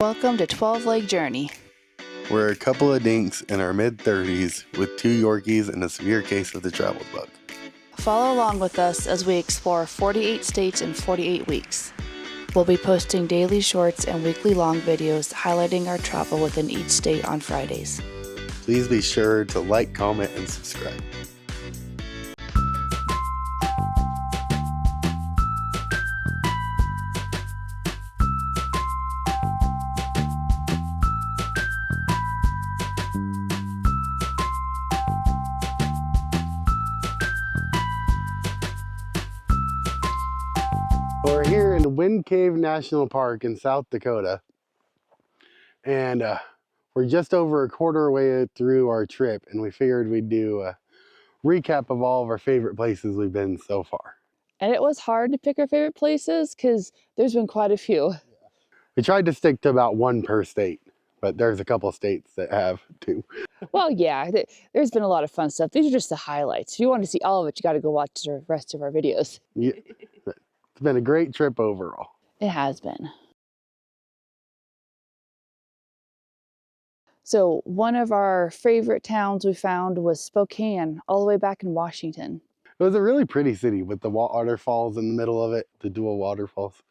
Welcome to 12 Leg Journey. We're a couple of dinks in our mid-30s with 2 Yorkies and a severe case of the travel bug. Follow along with us as we explore 48 states in 48 weeks. We'll be posting daily shorts and weekly long videos highlighting our travel within each state on Fridays. Please be sure to like, comment, and subscribe. We're here in Wind Cave National Park in South Dakota, and we're just over a quarter way through our trip, and we figured we'd do a recap of all of our favorite places we've been so far. And it was hard to pick our favorite places because there's been quite a few. We tried to stick to about 1 per state, but there's a couple states that have 2. Well, yeah, there's been a lot of fun stuff. These are just the highlights. If you want to see all of it, you got to go watch the rest of our videos. Yeah, it's been a great trip overall. It has been. So one of our favorite towns we found was Spokane, all the way back in Washington. It was a really pretty city with the waterfalls in the middle of it, the dual waterfalls.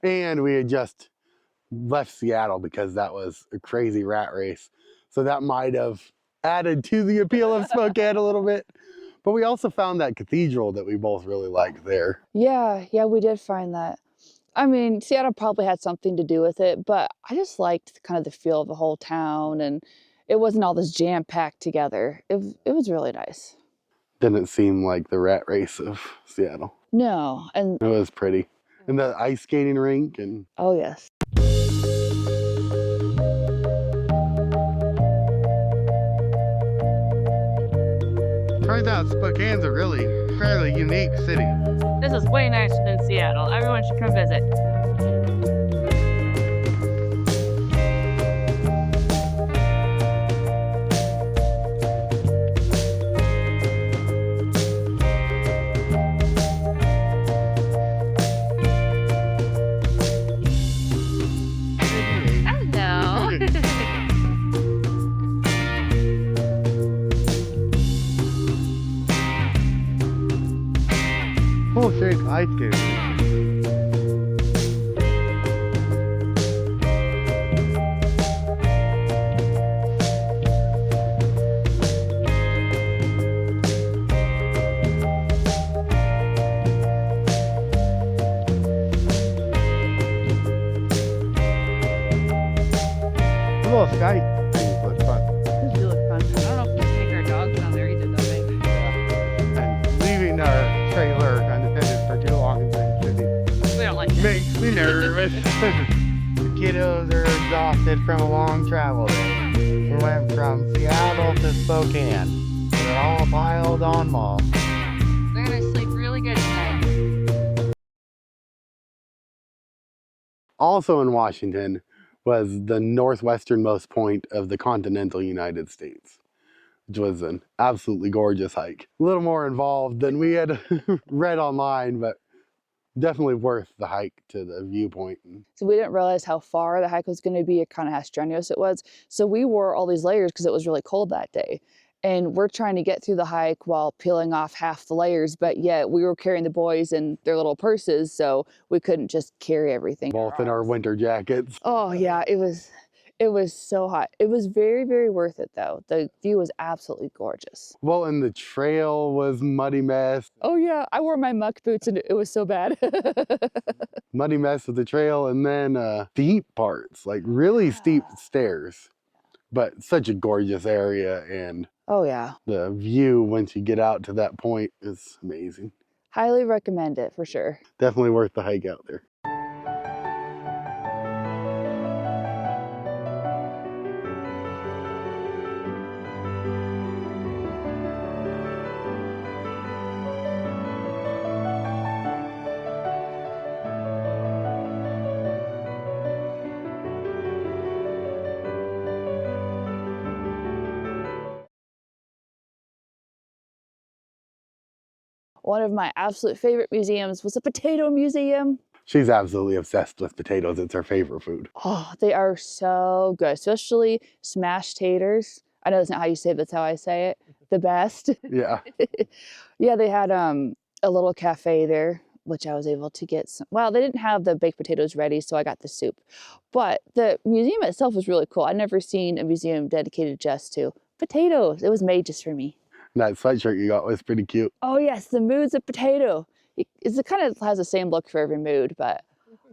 And we had just left Seattle because that was a crazy rat race. So that might have added to the appeal of Spokane a little bit. But we also found that cathedral that we both really liked there. Yeah, we did find that. I mean, Seattle probably had something to do with it, but I just liked kind of the feel of the whole town, and it wasn't all this jam-packed together. It was really nice. Didn't seem like the rat race of Seattle. No, and it was pretty. And the ice skating rink and... Oh, yes. Turns out Spokane's a really fairly unique city. This is way nicer than Seattle. Everyone should come visit. Full shake ice skating. The little sky things look fun. This do look fun. I don't know if we can take our dogs down there either, though, babe. Yeah. And leaving our trailer unattended for too long has been shitty. We don't like that. Makes me nervous. The kiddos are exhausted from a long travel day. We went from Seattle to Spokane. They're all piled on mall. They're gonna sleep really good tonight. Also in Washington was the northwesternmost point of the continental United States, which was an absolutely gorgeous hike. A little more involved than we had read online, but definitely worth the hike to the viewpoint. So we didn't realize how far the hike was going to be, or kind of how strenuous it was. So we wore all these layers because it was really cold that day. And we're trying to get through the hike while peeling off half the layers, but yet we were carrying the boys in their little purses, so we couldn't just carry everything. Both in our winter jackets. Oh yeah, it was so hot. It was very, very worth it though. The view was absolutely gorgeous. Well, and the trail was muddy mess. Oh yeah, I wore my muck boots and it was so bad. Muddy mess of the trail, and then steep parts, like really steep stairs. But such a gorgeous area, and oh yeah, the view once you get out to that point is amazing. Highly recommend it for sure. Definitely worth the hike out there. One of my absolute favorite museums was the Potato Museum. She's absolutely obsessed with potatoes. It's her favorite food. Oh, they are so good, especially smashed taters. I know that's not how you say it, that's how I say it. The best. Yeah. Yeah, they had a little cafe there, which I was able to get some. Well, they didn't have the baked potatoes ready, so I got the soup. But the museum itself was really cool. I'd never seen a museum dedicated just to potatoes. It was made just for me. And that sweatshirt you got was pretty cute. Oh yes, the mood's a potato. It kind of has the same look for every mood, but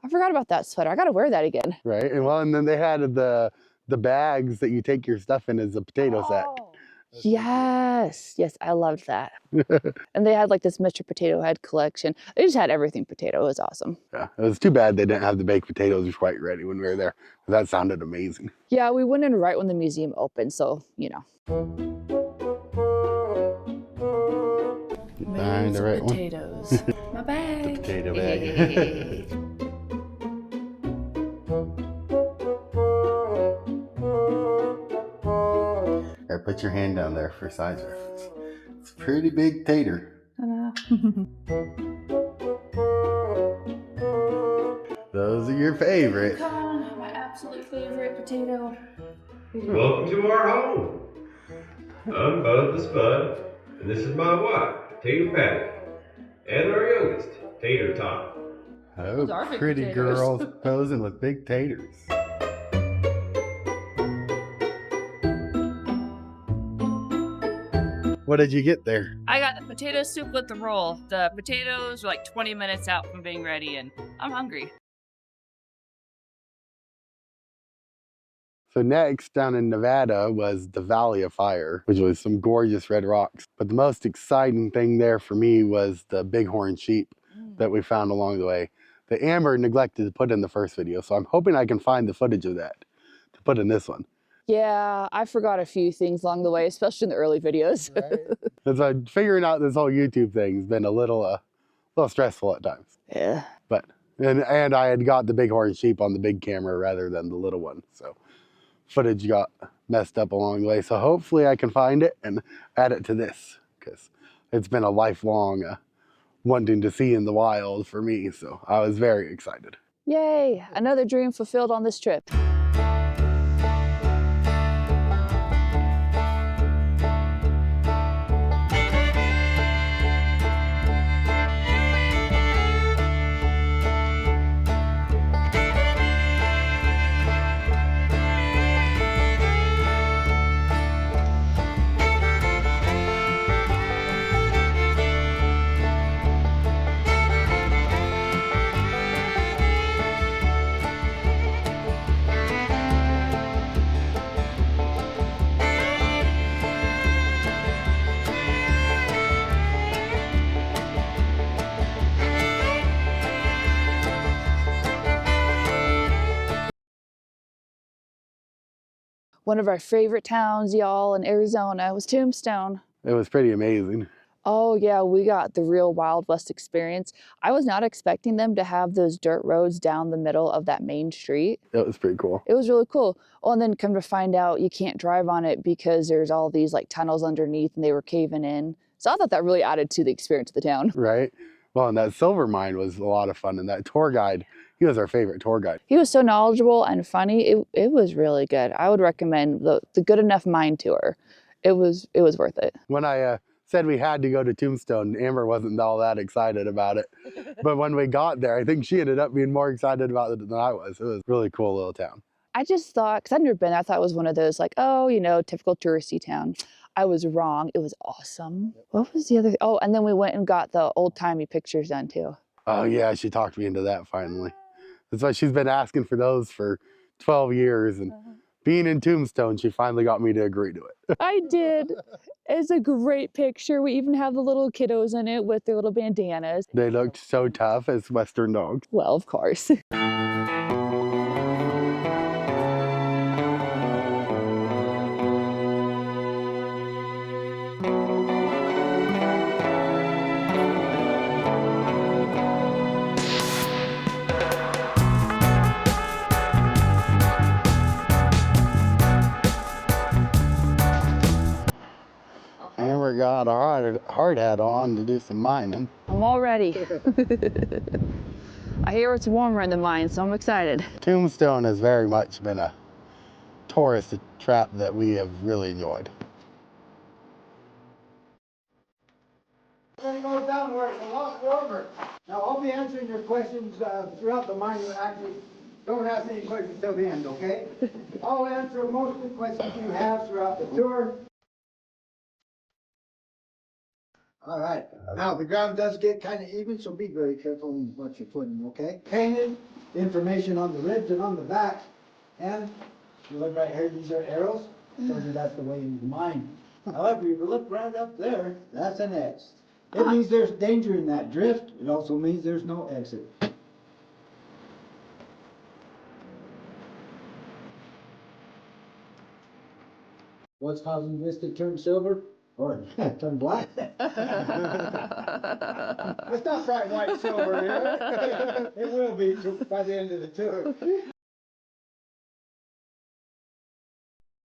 I forgot about that sweater. I gotta wear that again. Right. And well, and then they had the bags that you take your stuff in as a potato sack. Yes, yes, I loved that. And they had like this Mr. Potato Head collection. They just had everything potato. It was awesome. Yeah. It was too bad they didn't have the baked potatoes quite ready when we were there. That sounded amazing. Yeah, we went in right when the museum opened, so you know. Find the right potatoes. My bag. The potato bag. Alright, put your hand down there for size reference. It's a pretty big tater. Those are your favorite. My absolute favorite potato. Welcome to our home. I'm Bud the Spud, and this is my wife, Tater Patty, and our youngest, Tater Tot. Oh, are big pretty potatoes. girls posing with big taters. What did you get there? I got the potato soup with the roll. The potatoes were like 20 minutes out from being ready, and I'm hungry. So next, down in Nevada, was the Valley of Fire, which was some gorgeous red rocks. But the most exciting thing there for me was the bighorn sheep that we found along the way that Amber neglected to put in the first video. So I'm hoping I can find the footage of that to put in this one. Yeah, I forgot a few things along the way, especially in the early videos. Because figuring out this whole YouTube thing has been a little stressful at times. Yeah. But and I had got the bighorn sheep on the big camera rather than the little one, so footage got messed up along the way. So hopefully I can find it and add it to this, because it's been a lifelong wanting to see in the wild for me. So I was very excited. Yay, another dream fulfilled on this trip. One of our favorite towns, y'all, in Arizona was Tombstone. It was pretty amazing. Oh yeah, we got the real Wild West experience. I was not expecting them to have those dirt roads down the middle of that main street. It was pretty cool. It was really cool. Oh, and then come to find out you can't drive on it because there's all these like tunnels underneath and they were caving in. So I thought that really added to the experience of the town. Right? Well, and that silver mine was a lot of fun. And that tour guide, he was our favorite tour guide. He was so knowledgeable and funny. It was really good. I would recommend the Good Enough Mine tour. It was worth it. When I said we had to go to Tombstone, Amber wasn't all that excited about it. But when we got there, I think she ended up being more excited about it than I was. It was a really cool little town. I just thought, because I'd never been, I thought it was one of those like, oh, you know, typical touristy town. I was wrong. It was awesome. What was the other? Oh, and then we went and got the old-timey pictures done too. Oh yeah, she talked me into that finally. That's why she's been asking for those for 12 years. And being in Tombstone, she finally got me to agree to it. I did. It's a great picture. We even have the little kiddos in it with their little bandanas. They looked so tough as Western dogs. Well, of course. Amber got a hard hat on to do some mining. I'm all ready. I hear it's warmer than mine, so I'm excited. Tombstone has very much been a tourist trap that we have really enjoyed. We're going to go down where it's a lot warmer. Now, I'll be answering your questions throughout the mine. You actually don't ask any questions till the end, okay? I'll answer most of the questions you have throughout the tour. All right. Now, the ground does get kind of even, so be very careful in what you're putting, okay? Painted, information on the ribs and on the back. And you look right here, these are arrows. Shows you that's the way into the mine. However, if you look right up there, that's an X. It means there's danger in that drift. It also means there's no exit. What's causing this to turn silver? Or turn black? It's not bright white silver here. It will be by the end of the tour.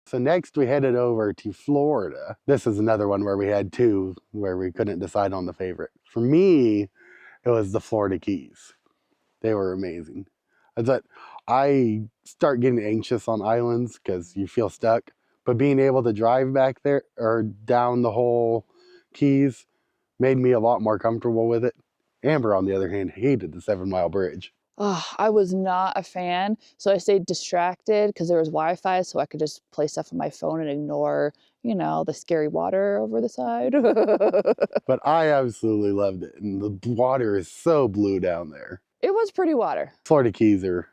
So next we headed over to Florida. This is another one where we had two where we couldn't decide on the favorite. For me, it was the Florida Keys. They were amazing. I start getting anxious on islands because you feel stuck. But being able to drive back there or down the whole Keys made me a lot more comfortable with it. Amber, on the other hand, hated the 7-mile bridge. Oh, I was not a fan, so I stayed distracted because there was Wi-Fi, so I could just play stuff on my phone and ignore, you know, the scary water over the side. But I absolutely loved it, and the water is so blue down there. It was pretty water. Florida Keys are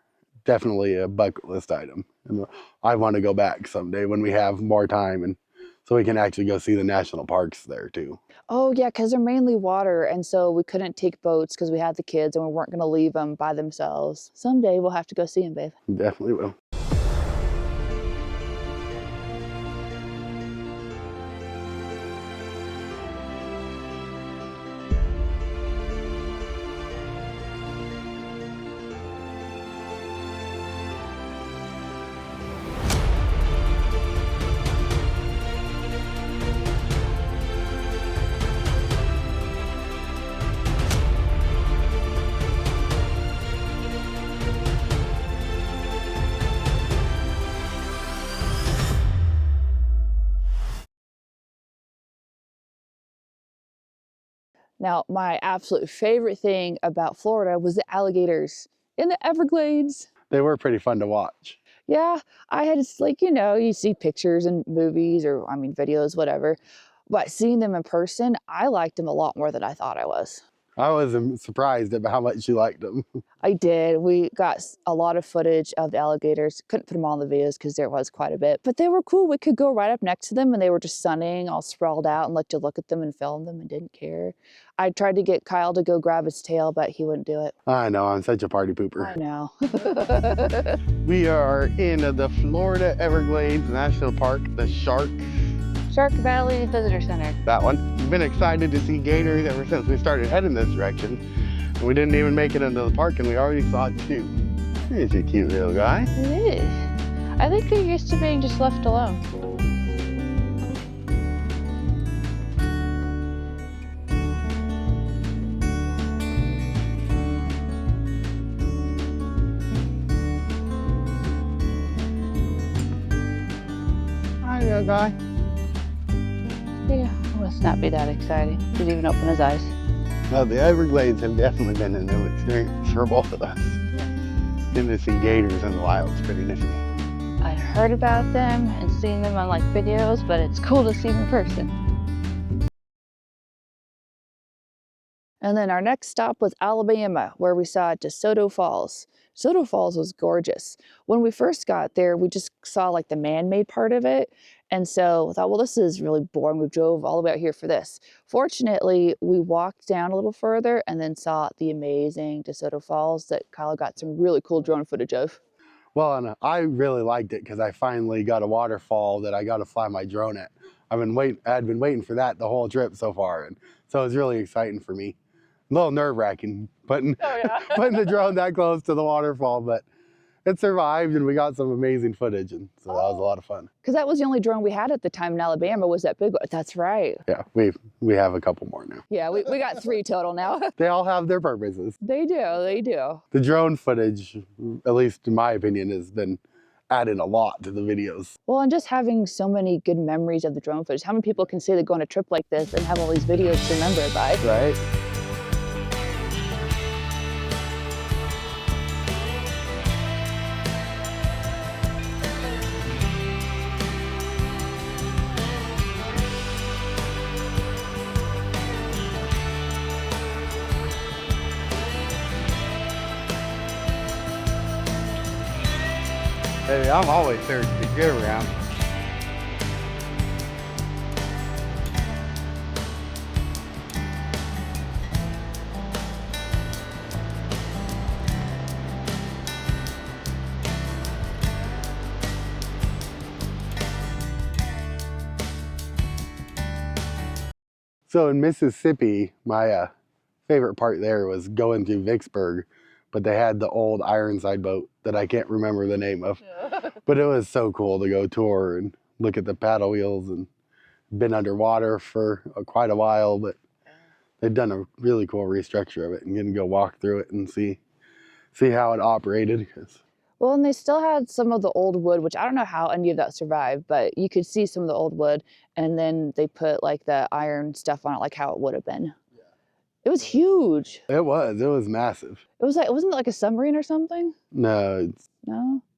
definitely a bucket list item, and I want to go back someday when we have more time, and so we can actually go see the national parks there too. Oh yeah, because they're mainly water, and so we couldn't take boats because we had the kids and we weren't going to leave them by themselves. Someday we'll have to go see them, babe. Definitely will. Now, my absolute favorite thing about Florida was the alligators in the Everglades. They were pretty fun to watch. Yeah, I had, it's like, you know, you see pictures and movies or, I mean, videos, whatever. But seeing them in person, I liked them a lot more than I thought I was. I was surprised at how much you liked them. I did. We got a lot of footage of the alligators. Couldn't put them all in the videos because there was quite a bit. But they were cool. We could go right up next to them and they were just sunning, all sprawled out, and let you look at them and film them and didn't care. I tried to get Kyle to go grab its tail, but he wouldn't do it. I know, I'm such a party pooper. I know. We are in the Florida Everglades National Park, the Shark Valley Visitor Center. That one. We've been excited to see gators ever since we started heading this direction. And we didn't even make it into the park and we already saw 2. Here's a cute little guy. It is. I think they're used to being just left alone. Hi, little guy. Yeah, it must not be that exciting. Didn't even open his eyes. Well, the Everglades have definitely been a new experience for both of us. Getting to see gators in the wild is pretty nifty. I'd heard about them and seen them on like videos, but it's cool to see them in person. And then our next stop was Alabama, where we saw DeSoto Falls. DeSoto Falls was gorgeous. When we first got there, we just saw like the man-made part of it. And so I thought, well, this is really boring. We drove all the way out here for this. Fortunately, we walked down a little further and then saw the amazing DeSoto Falls that Kyle got some really cool drone footage of. Well, and I really liked it because I finally got a waterfall that I got to fly my drone at. I'd been waiting for that the whole trip so far, and so it was really exciting for me. A little nerve-wracking putting the drone that close to the waterfall, but it survived, and we got some amazing footage, and so that was a lot of fun. Because that was the only drone we had at the time in Alabama was that big one. That's right. Yeah, we have a couple more now. Yeah, we got 3 total now. They all have their purposes. They do. The drone footage, at least in my opinion, has been added a lot to the videos. Well, and just having so many good memories of the drone footage. How many people can say they go on a trip like this and have all these videos to remember it by? Right? Hey, I'm always there to get around. So in Mississippi, my favorite part there was going through Vicksburg, but they had the old Ironside boat that I can't remember the name of. But it was so cool to go tour and look at the paddle wheels, and been underwater for quite a while, but they've done a really cool restructure of it, and getting to go walk through it and see how it operated. Well, and they still had some of the old wood, which I don't know how any of that survived, but you could see some of the old wood, and then they put like the iron stuff on it, like how it would have been. Yeah. It was huge. It was massive. It was like, wasn't it like a submarine or something? No,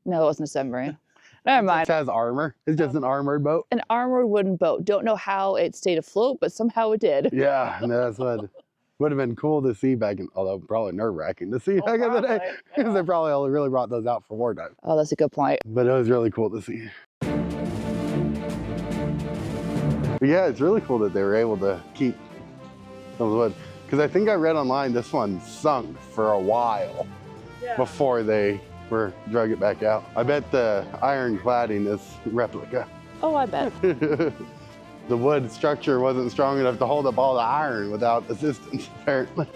No, it wasn't a submarine. Never mind. It has armor. It's just an armored boat. An armored wooden boat. Don't know how it stayed afloat, but somehow it did. Yeah, and that's what would have been cool to see back in, although probably nerve-wracking to see back in the day, because they probably only really brought those out for wartime. Oh, that's a good point. But it was really cool to see. But yeah, it's really cool that they were able to keep some of the wood, because I think I read online this one sunk for a while before they drug it back out. I bet the iron cladding is replica. Oh, I bet. The wood structure wasn't strong enough to hold up all the iron without assistance, apparently.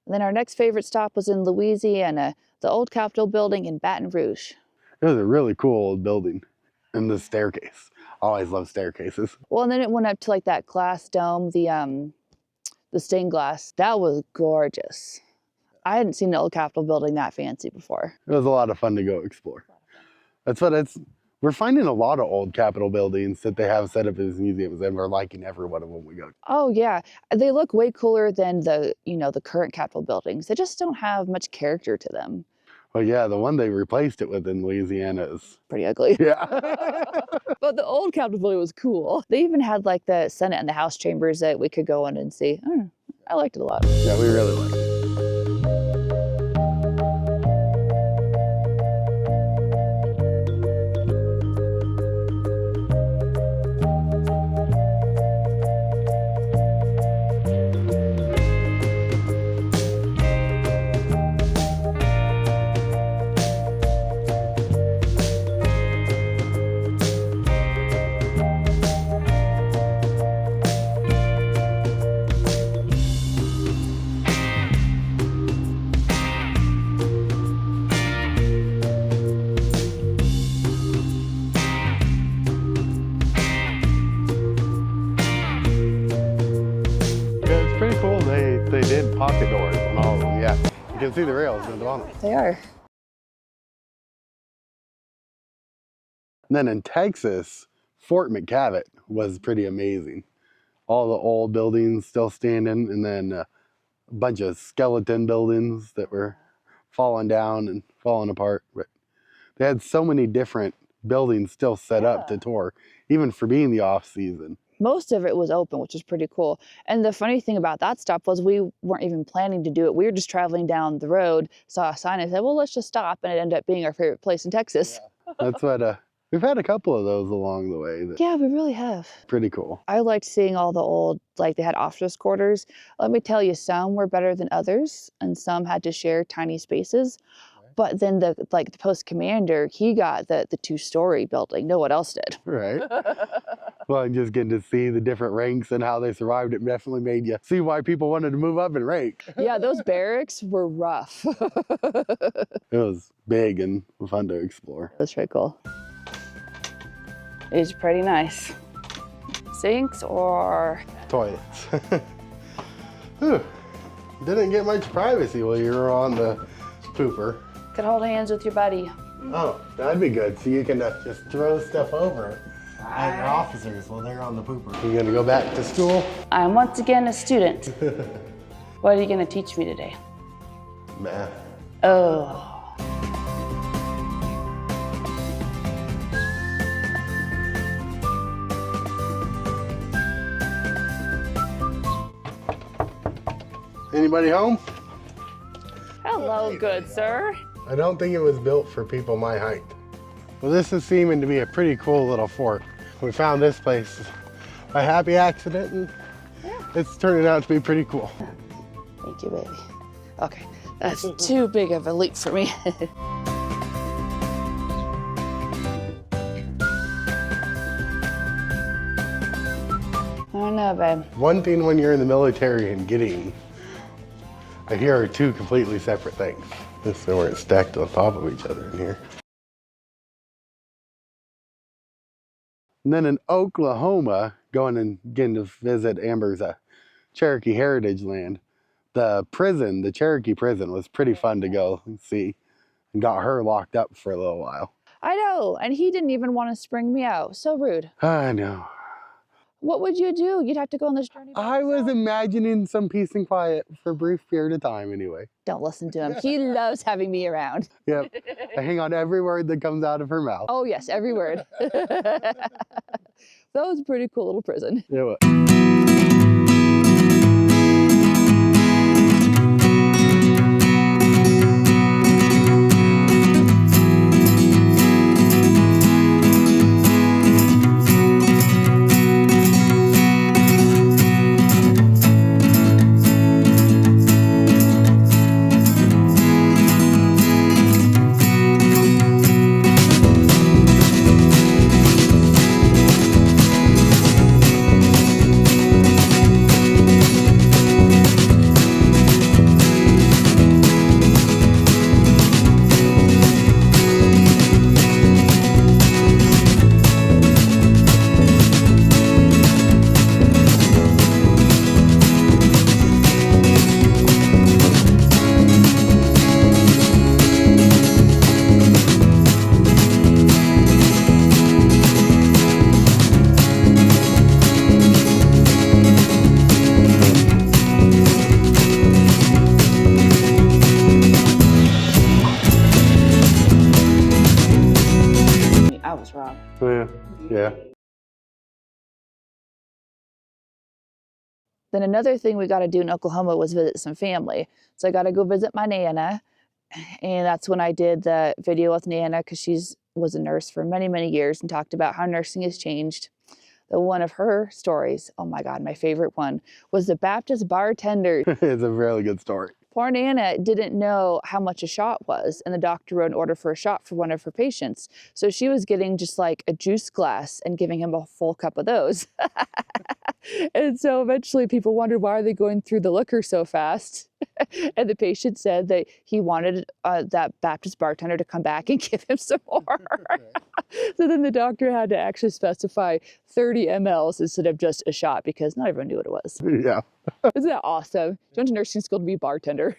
And then our next favorite stop was in Louisiana, the old Capitol building in Baton Rouge. It was a really cool old building. And the staircase. I always love staircases. Well, and then it went up to like that glass dome, the stained glass. That was gorgeous. I hadn't seen the old Capitol building that fancy before. It was a lot of fun to go explore. We're finding a lot of old Capitol buildings that they have set up as museums, and we're liking every one of them we go. Oh yeah, they look way cooler than the current Capitol buildings. They just don't have much character to them. Well, yeah, the one they replaced it with in Louisiana is pretty ugly. Yeah. But the old Capitol building was cool. They even had like the Senate and the House chambers that we could go in and see. I liked it a lot. Yeah, we really liked it. They did pocket doors on all of them, yeah. You can see the rails at the bottom. They are. And then in Texas, Fort McKavett was pretty amazing. All the old buildings still standing, and then a bunch of skeleton buildings that were falling down and falling apart. But they had so many different buildings still set up to tour, even for being the off season. Most of it was open, which is pretty cool. And the funny thing about that stop was we weren't even planning to do it. We were just traveling down the road, saw a sign and said, well, let's just stop. And it ended up being our favorite place in Texas. Yeah. That's what, we've had a couple of those along the way. Yeah, we really have. Pretty cool. I liked seeing all the old, like they had officers' quarters. Let me tell you, some were better than others and some had to share tiny spaces. But then the post commander, he got the 2-story building. No one else did. Right. Well, and just getting to see the different ranks and how they survived, it definitely made you see why people wanted to move up in rank. Yeah, those barracks were rough. It was big and fun to explore. That's pretty cool. It's pretty nice. Sinks or Toilets. Whew. Didn't get much privacy while you were on the pooper. could hold hands with your buddy. Oh, that'd be good. So you can just throw stuff over at your officers while they're on the pooper. You gonna go back to school? I'm once again a student. What are you gonna teach me today? Math. Oh. Anybody home? Hello, good sir. I don't think it was built for people my height. Well, this is seeming to be a pretty cool little fort. We found this place by happy accident, and it's turning out to be pretty cool. Thank you, baby. Okay, that's too big of a leap for me. I don't know, babe. One thing when you're in the military and getting, I hear, are two completely separate things. If they weren't stacked on top of each other in here. And then in Oklahoma, going and getting to visit Amber's Cherokee Heritage Land, the prison, the Cherokee prison, was pretty fun to go and see, and got her locked up for a little while. I know, and he didn't even want to spring me out. So rude. I know. What would you do? You'd have to go on this journey by I was yourself? imagining some peace and quiet for a brief period of time anyway. Don't listen to him. He loves having me around. Yep, I hang on every word that comes out of her mouth. Oh, yes, every word. That was a pretty cool little prison. Yeah, I was wrong. yeah. Then another thing we got to do in Oklahoma was visit some family. So I got to go visit my Nana. And that's when I did the video with Nana, because she was a nurse for many, many years and talked about how nursing has changed. One of her stories, oh my God, my favorite one, was the Baptist bartender. It's a really good story. Poor Nana didn't know how much a shot was, and the doctor wrote an order for a shot for one of her patients. So she was getting just like a juice glass and giving him a full cup of those. And so eventually people wondered, why are they going through the liquor so fast? And the patient said that he wanted that Baptist bartender to come back and give him some more. So then the doctor had to actually specify 30 mLs instead of just a shot, because not everyone knew what it was. Yeah. Isn't that awesome? You went to nursing school to be a bartender.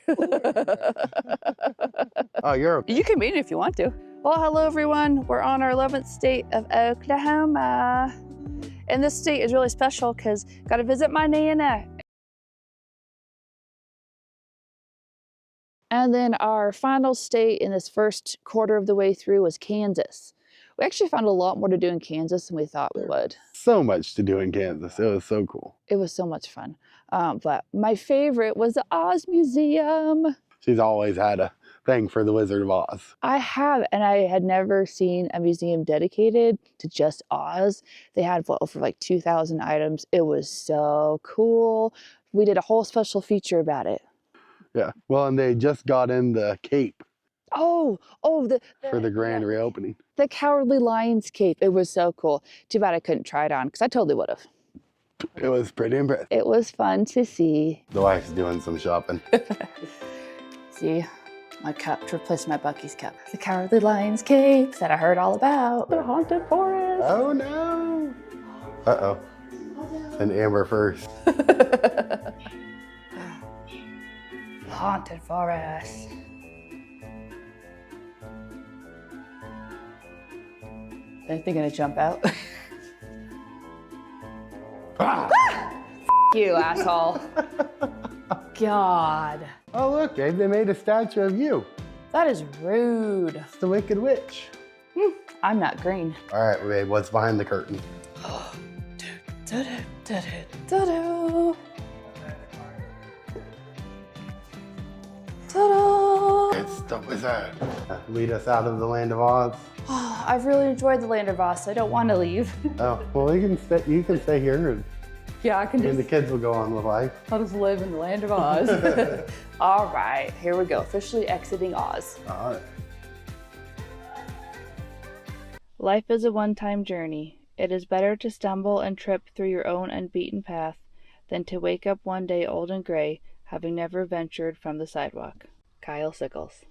Oh, you're okay. You can be it if you want to. Well, hello everyone. We're on our 11th state of Oklahoma. And this state is really special because got to visit my Nana. And then our final state in this first quarter of the way through was Kansas, We actually found a lot more to do in Kansas than we thought we would. So much to do in Kansas. It was so cool. It was so much fun. But my favorite was the Oz Museum. She's always had a thing for the Wizard of Oz. I have, and I had never seen a museum dedicated to just Oz. They had over like 2,000 items. It was so cool. We did a whole special feature about it. Yeah. Well, and they just got in the cape for the grand reopening. The Cowardly Lion's cape. It was so cool. Too bad I couldn't try it on because I totally would have. It was pretty impressive. It was fun to see. The wife's doing some shopping. See, my cup to replace my Bucky's cup. The Cowardly Lion's cape that I heard all about. The haunted forest. Oh no. Uh-oh. And Amber first. Haunted forest. Anything gonna jump out? You asshole. God. Oh look, Gabe, they made a statue of you. That is rude. It's the Wicked Witch. I'm not green. All right, babe, what's behind the curtain? Ta-da. Ta-da. It's the wizard. Lead us out of the land of Oz. Oh, I've really enjoyed the land of Oz, so I don't want to leave. Oh, well, you can stay here and Yeah, I can the just, kids will go on with life. I'll just live in the land of Oz. All right, here we go. Officially exiting Oz. All right. Life is a one-time journey. It is better to stumble and trip through your own unbeaten path than to wake up one day old and gray, having never ventured from the sidewalk. Kyle Sickles.